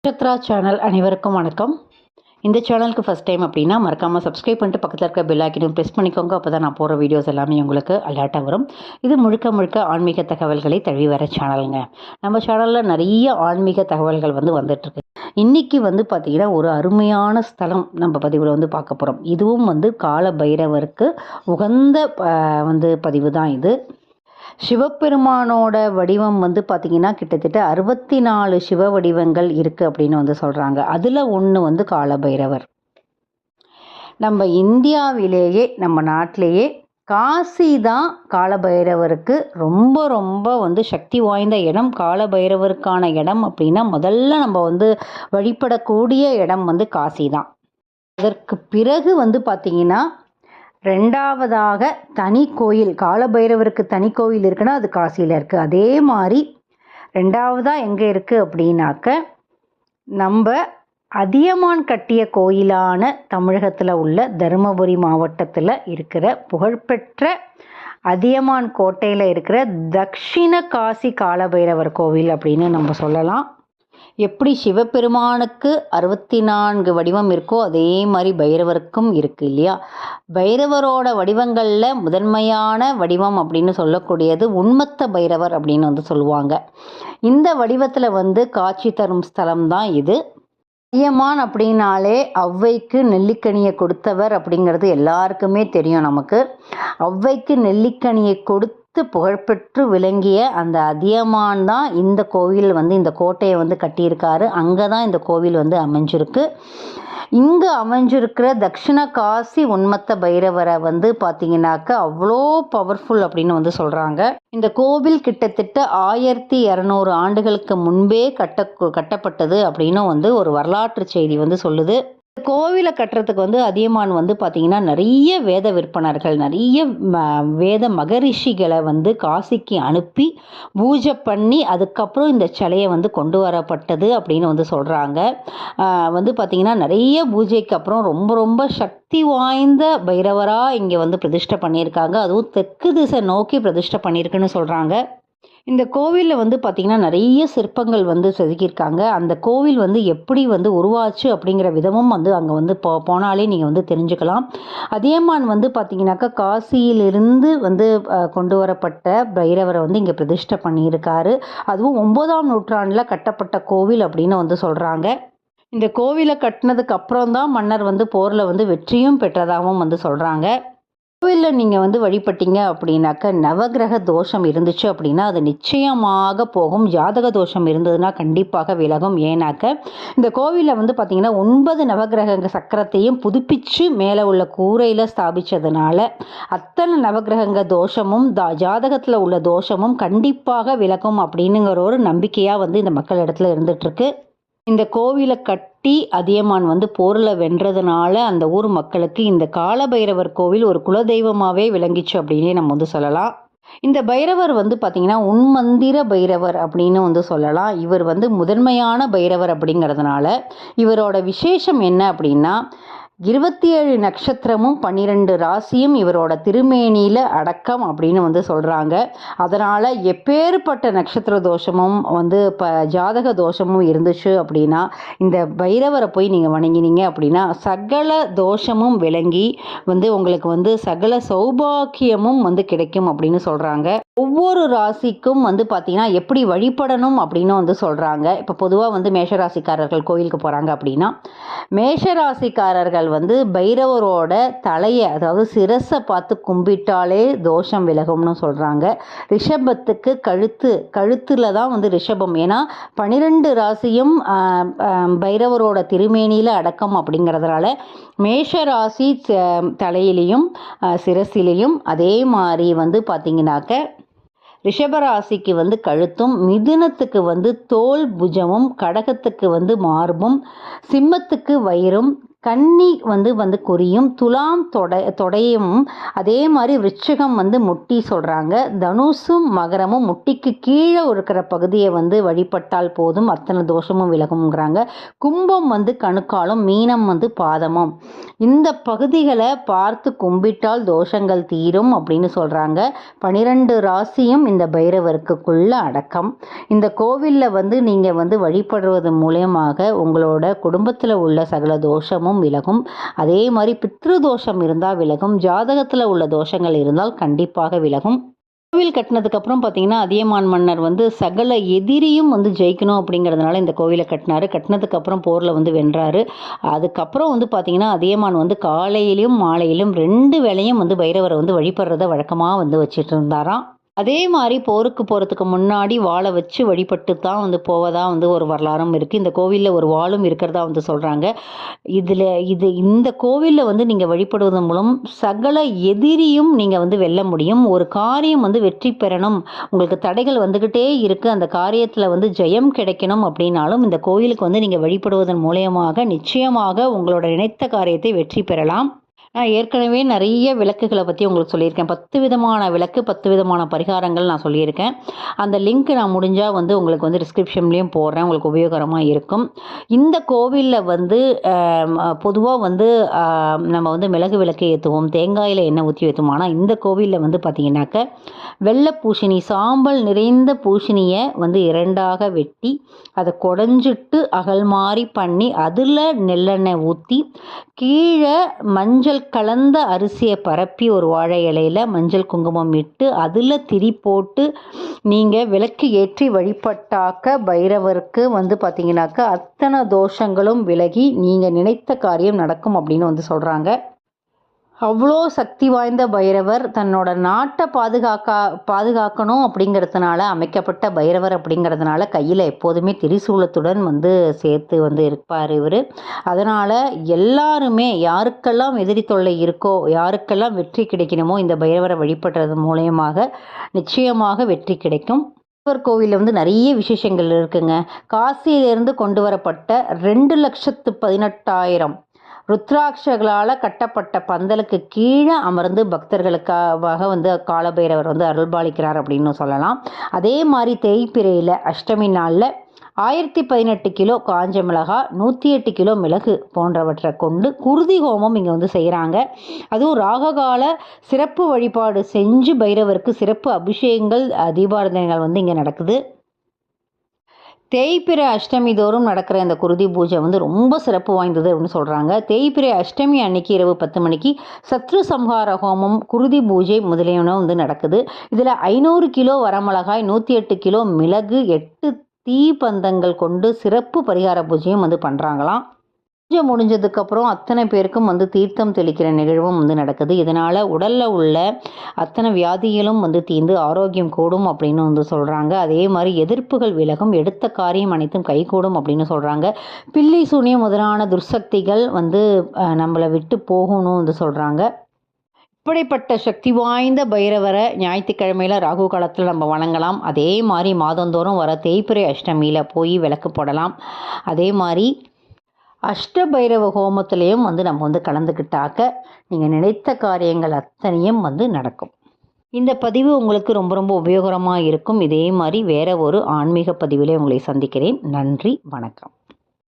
Nakshatra channel அனைவருக்கும் வணக்கம். இந்த சேனலுக்கு ஃபஸ்ட் டைம் அப்படின்னா மறக்காமல் சப்ஸ்கிரைப் பண்ணிட்டு பக்கத்தில் இருக்க பெல் ஐக்கனையும் ப்ரெஸ் பண்ணிக்கோங்க. அப்போ தான் நான் போகிற வீடியோஸ் எல்லாமே உங்களுக்கு அலர்ட்டாக வரும். இது முழுக்க ஆன்மீக தகவல்களை தழுவி வர சேனலுங்க. நம்ம சேனலில் நிறைய ஆன்மீக தகவல்கள் வந்துட்டுருக்கு. இன்றைக்கி பார்த்திங்கன்னா ஒரு அருமையான ஸ்தலம் நம்ம பதிவில் பார்க்க போகிறோம். இதுவும் கால பைரவருக்கு உகந்த பதிவு தான் இது. சிவபெருமானோட வடிவம் பார்த்திங்கன்னா கிட்டத்தட்ட 64 சிவ வடிவங்கள் இருக்குது அப்படின்னு சொல்கிறாங்க. அதில் ஒன்று காலபைரவர். நம்ம இந்தியாவிலேயே நம்ம நாட்டிலேயே காசி தான் காலபைரவருக்கு ரொம்ப சக்தி வாய்ந்த இடம். காலபைரவருக்கான இடம் அப்படின்னா முதல்ல நம்ம வழிபடக்கூடிய இடம் காசி தான். அதற்கு பிறகு பார்த்திங்கன்னா ரெண்டாவதாக தனி கோயில், காலபைரவருக்கு தனி கோயில் இருக்குன்னா அது காசியில் இருக்குது. அதே மாதிரி ரெண்டாவதாக எங்கே இருக்குது அப்படின்னாக்க நம்ம அதியமான் கட்டிய கோயிலான தமிழகத்தில் உள்ள தருமபுரி மாவட்டத்தில் இருக்கிற புகழ்பெற்ற அதியமான் கோட்டையில் இருக்கிற தக்ஷிண காசி காலபைரவர் கோவில் அப்படின்னு நம்ம சொல்லலாம். எப்படி சிவபெருமானுக்கு 64 வடிவம் இருக்கோ அதே மாதிரி பைரவருக்கும் இருக்குது இல்லையா? பைரவரோட வடிவங்களில் முதன்மையான வடிவம் அப்படின்னு சொல்லக்கூடியது உன்மத்த பைரவர் அப்படின்னு சொல்லுவாங்க. இந்த வடிவத்தில் காட்சி தரும் ஸ்தலம் தான் இது. அதியமான் அப்படின்னாலே ஔவைக்கு நெல்லிக்கனியை கொடுத்தவர் அப்படிங்கிறது எல்லாருக்குமே தெரியும் நமக்கு. ஔவைக்கு நெல்லிக்கனியை கொடுத்து புகழ்பெற்று விளங்கிய அந்த அதியமான் தான் இந்த கோவில் இந்த கோட்டையை கட்டியிருக்காரு. அங்கே தான் இந்த கோவில் அமைஞ்சிருக்கு. இங்கே அமைஞ்சிருக்கிற தக்ஷிண காசி உன்மத்த பைரவரை பார்த்தீங்கன்னாக்க அவ்வளோ பவர்ஃபுல் அப்படின்னு சொல்கிறாங்க. இந்த கோவில் கிட்டத்தட்ட 1200 ஆண்டுகளுக்கு முன்பே கட்டப்பட்டது அப்படின்னு ஒரு வரலாற்று செய்தி சொல்லுது. கோவிலை கட்டுறதுக்கு அதியமான் பார்த்தீங்கன்னா நிறைய வேத விற்பனர்கள், நிறைய வேத மகரிஷிகளை காசிக்கு அனுப்பி பூஜை பண்ணி அதுக்கப்புறம் இந்த சிலையை கொண்டு வரப்பட்டது அப்படின்னு சொல்கிறாங்க. பார்த்தீங்கன்னா நிறைய பூஜைக்கு அப்புறம் ரொம்ப சக்தி வாய்ந்த பைரவராக இங்கே பிரதிஷ்டை பண்ணியிருக்காங்க. அதுவும் தெற்கு திசை நோக்கி பிரதிஷ்டை பண்ணியிருக்குன்னு சொல்கிறாங்க. இந்த கோவிலில் பார்த்திங்கன்னா நிறைய சிற்பங்கள் செதுக்கியிருக்காங்க. அந்த கோவில் எப்படி உருவாச்சு அப்படிங்கிற விதமும் அங்கே போனாலே நீங்கள் தெரிஞ்சுக்கலாம். அதியமான் பார்த்திங்கனாக்கா காசியிலிருந்து கொண்டு வரப்பட்ட பைரவரை இங்கே பிரதிஷ்டை பண்ணியிருக்காரு. அதுவும் 9ஆம் நூற்றாண்டில் கட்டப்பட்ட கோவில் அப்படின்னு சொல்கிறாங்க. இந்த கோவிலை கட்டினதுக்கு அப்புறம் தான் மன்னர் போரில் வெற்றியும் பெற்றதாகவும் சொல்கிறாங்க. கோவிலில் நீங்கள் வழிபட்டீங்க அப்படின்னாக்க நவகிரக தோஷம் இருந்துச்சு அப்படின்னா அது நிச்சயமாக போகும். ஜாதக தோஷம் இருந்ததுன்னா கண்டிப்பாக விலகும். ஏன்னாக்க இந்த கோவிலில் பார்த்தீங்கன்னா 9 நவகிரக சக்கரத்தையும் புதுப்பிச்சு மேலே உள்ள கூரையில் ஸ்தாபித்ததுனால அத்தனை நவகிரக தோஷமும் ஜாதகத்தில் உள்ள தோஷமும் கண்டிப்பாக விலகும் அப்படின்னுங்கிற ஒரு நம்பிக்கையாக இந்த மக்கள் இடத்துல இருந்துகிட்ருக்கு. இந்த கோவிலை கட்டி அதியமான் போரில் வென்றதுனால அந்த ஊர் மக்களுக்கு இந்த காலபைரவர் கோவில் ஒரு குலதெய்வமாகவே விளங்கிச்சு அப்படின்னே நம்ம சொல்லலாம். இந்த பைரவர் பார்த்திங்கன்னா உன்மந்திர பைரவர் அப்படின்னு சொல்லலாம். இவர் முதன்மையான பைரவர் அப்படிங்கிறதுனால இவரோட விசேஷம் என்ன அப்படின்னா 27 நட்சத்திரமும் 12 ராசியும் இவரோட திருமேனியில் அடக்கம் அப்படின்னு சொல்கிறாங்க. அதனால் எப்பேற்பட்ட நட்சத்திர தோஷமும் ஜாதக தோஷமும் இருந்துச்சு அப்படின்னா இந்த பைரவரை போய் நீங்கள் வணங்கினீங்க அப்படின்னா சகல தோஷமும் விளங்கி உங்களுக்கு சகல சௌபாக்கியமும் கிடைக்கும் அப்படின்னு சொல்கிறாங்க. ஒவ்வொரு ராசிக்கும் பார்த்தீங்கன்னா எப்படி வழிபடணும் அப்படின்னு சொல்கிறாங்க. இப்போ பொதுவாக மேஷராசிக்காரர்கள் கோயிலுக்கு போகிறாங்க அப்படின்னா மேஷராசிக்காரர்கள் பைரவரோட தலையை அதாவது சிரசை பார்த்து கும்பிட்டாலே தோஷம் விலகும்னு சொல்கிறாங்க. ரிஷபத்துக்கு கழுத்தில் தான் ரிஷபம். ஏன்னா 12 ராசியும் பைரவரோட திருமேனியில் அடக்கம் அப்படிங்கிறதுனால மேஷராசி தலையிலையும் சிரசிலையும் அதே மாதிரி பார்த்திங்கனாக்க ரிஷபராசிக்கு கழுத்தும், மிதுனத்துக்கு தோல் புஜமும், கடகத்துக்கு மார்பும், சிம்மத்துக்கு வயிறும், கன்னி வந்து குறியும், துலாம் தொடையும், அதே மாதிரி விருச்சிகம் வந்து முட்டி சொல்கிறாங்க. தனுசும் மகரமும் முட்டிக்கு கீழே இருக்கிற பகுதியை வந்து வழிபட்டால் போதும், அத்தனை தோஷமும் விலகுங்கிறாங்க. கும்பம் வந்து கணுக்காலும், மீனம் வந்து பாதமும். இந்த பகுதிகளை பார்த்து கும்பிட்டால் தோஷங்கள் தீரும் அப்படின்னு சொல்கிறாங்க. 12 ராசியும் இந்த பைரவருக்குள்ள அடக்கம். இந்த கோவிலில் வந்து நீங்கள் வந்து வழிபடுவது மூலயமாக உங்களோட குடும்பத்தில் உள்ள சகல தோஷமும் விலகும். அதே மாதிரி பித்ரு தோஷம் இருந்தால் விலகும். ஜாதகத்தில் உள்ள தோஷங்கள் இருந்தால் கண்டிப்பாக விலகும். கோவில் கட்டினதுக்கு அப்புறம் பார்த்தீங்கன்னா அதியமான் மன்னர் வந்து சகல எதிரியும் வந்து ஜெயிக்கணும் அப்படிங்கிறதுனால இந்த கோவிலை கட்டினாரு. கட்டினதுக்கு அப்புறம் போரில் வந்து வென்றாரு. அதுக்கப்புறம் வந்து பார்த்தீங்கன்னா அதியமான் வந்து காலையிலும் மாலையிலும் 2 வேளையும் வந்து பைரவரை வந்து வழிபடுறத வழக்கமாக வந்து வச்சுட்டு இருந்தாராம். அதே மாதிரி போருக்கு போகிறதுக்கு முன்னாடி வாளை வச்சு வழிபட்டு தான் வந்து போவதாக வந்து ஒரு வரலாறும் இருக்குது. இந்த கோவிலில் ஒரு வாளும் இருக்கிறதா வந்து சொல்கிறாங்க. இந்த கோவிலில் வந்து நீங்கள் வழிபடுவதன் மூலம் சகல எதிரியும் நீங்கள் வந்து வெல்ல முடியும். ஒரு காரியம் வந்து வெற்றி பெறணும், உங்களுக்கு தடைகள் வந்துக்கிட்டே இருக்குது, அந்த காரியத்தில் வந்து ஜெயம் கிடைக்கணும் அப்படின்னாலும் இந்த கோவிலுக்கு வந்து நீங்கள் வழிபடுவதன் மூலயமாக நிச்சயமாக உங்களோட நினைத்த காரியத்தை வெற்றி பெறலாம். நான் ஏற்கனவே நிறைய விளக்குகளை பற்றி உங்களுக்கு சொல்லியிருக்கேன். 10 விதமான விளக்கு, 10 விதமான பரிகாரங்கள் நான் சொல்லியிருக்கேன். அந்த லிங்க் நான் முடிஞ்சால் வந்து உங்களுக்கு வந்து டிஸ்கிரிப்ஷன்லேயும் போடுறேன், உங்களுக்கு உபயோகரமாக இருக்கும். இந்த கோவிலில் வந்து பொதுவாக வந்து நம்ம வந்து மிளகு விளக்கு ஏற்றுவோம், தேங்காயில் எண்ணெய் ஊற்றி ஏற்றுவோம். ஆனால் இந்த கோவிலில் வந்து பார்த்திங்கனாக்க வெள்ளை பூசணி, சாம்பல் நிறைந்த பூசணியை வந்து 2ஆக வெட்டி அதை குடஞ்சிட்டு அகல் மாதிரி பண்ணி அதில் நெல்லெண்ணெய் ஊற்றி கீழே மஞ்சள் கலந்த அரிசியை பரப்பி ஒரு வாழை இலையில் மஞ்சள் குங்குமம் இட்டு அதில் திரி போட்டு நீங்கள் விளக்கு ஏற்றி வழிபட்டாக்க பைரவருக்கு வந்து பார்த்தீங்கன்னாக்கா அத்தனை தோஷங்களும் விலகி நீங்கள் நினைத்த காரியம் நடக்கும் அப்படின்னு வந்து சொல்கிறாங்க. அவ்வளோ சக்தி வாய்ந்த பைரவர் தன்னோட நாட்டை பாதுகாக்கணும் அப்படிங்கிறதுனால அமைக்கப்பட்ட பைரவர் அப்படிங்கிறதுனால கையில் எப்போதுமே திரிசூலத்துடன் வந்து சேர்த்து வந்து இருப்பார் இவர். அதனால் எல்லாருமே யாருக்கெல்லாம் எதிரி தொல்லை இருக்கோ, யாருக்கெல்லாம் வெற்றி கிடைக்கணுமோ இந்த பைரவரை வழிபடுறது மூலயமாக நிச்சயமாக வெற்றி கிடைக்கும். பைரவர் கோவிலில் வந்து நிறைய விசேஷங்கள் இருக்குங்க. காசியிலிருந்து கொண்டு வரப்பட்ட 2,18,000 ருத்ராட்சங்களால் கட்டப்பட்ட பந்தலுக்கு கீழே அமர்ந்து பக்தர்களுக்காக வந்து காலபைரவர் வந்து அருள்பாலிக்கிறார் அப்படின்னு சொல்லலாம். அதே மாதிரி தேய்பிரையில் அஷ்டமி நாளில் 1018 கிலோ காஞ்ச மிளகாய், 108 கிலோ மிளகு போன்றவற்றை கொண்டு குருதி ஹோமம் இங்கே வந்து செய்கிறாங்க. அதுவும் ராககால சிறப்பு வழிபாடு செஞ்சு பைரவருக்கு சிறப்பு அபிஷேகங்கள், தீபாராதனைகள் வந்து இங்கே நடக்குது. தேய்பிறை அஷ்டமி தோறும் நடக்கிற இந்த குருதி பூஜை வந்து ரொம்ப சிறப்பு வாய்ந்தது அப்படின்னு சொல்கிறாங்க. தேய்பிறை அஷ்டமி அன்னைக்கு இரவு 10 மணிக்கு சத்ரு சம்ஹார ஹோமம், குருதி பூஜை முதலியன வந்து நடக்குது. இதில் 500 கிலோ வரமிளகாய், 108 கிலோ மிளகு, 8 தீப்பந்தங்கள் கொண்டு சிறப்பு பரிகார பூஜையும் வந்து பண்ணுறாங்களாம். பூஜை முடிஞ்சதுக்கப்புறம் அத்தனை பேருக்கும் வந்து தீர்த்தம் தெளிக்கிற நிகழ்வும் வந்து நடக்குது. இதனால் உடலில் உள்ள அத்தனை வியாதிகளும் வந்து தீர்ந்து ஆரோக்கியம் கூடும் அப்படின்னு வந்து சொல்கிறாங்க. அதே மாதிரி எதிர்ப்புகள் விலகும், எடுத்த காரியம் அனைத்தும் கைகூடும் அப்படின்னு சொல்கிறாங்க. பில்லி சூனியம் முதலான துர்சக்திகள் வந்து நம்மளை விட்டு போகணும் வந்து சொல்கிறாங்க. இப்படிப்பட்ட சக்தி வாய்ந்த பைரவரை ஞாயிற்றுக்கிழமையில் ராகு காலத்தில் நம்ம வணங்கலாம். அதே மாதிரி மாதந்தோறும் வர தேய்பிறை அஷ்டமியில் போய் விளக்கு போடலாம். அதே மாதிரி அஷ்டபைரவ ஹோமத்திலையும் வந்து நம்ம வந்து கலந்துக்கிட்டாக்க நீங்கள் நினைத்த காரியங்கள் அத்தனையும் வந்து நடக்கும். இந்த பதிவு உங்களுக்கு ரொம்ப ரொம்ப உபயோகரமாக இருக்கும். இதே மாதிரி வேற ஒரு ஆன்மீக பதிவிலே உங்களை சந்திக்கிறேன். நன்றி, வணக்கம்.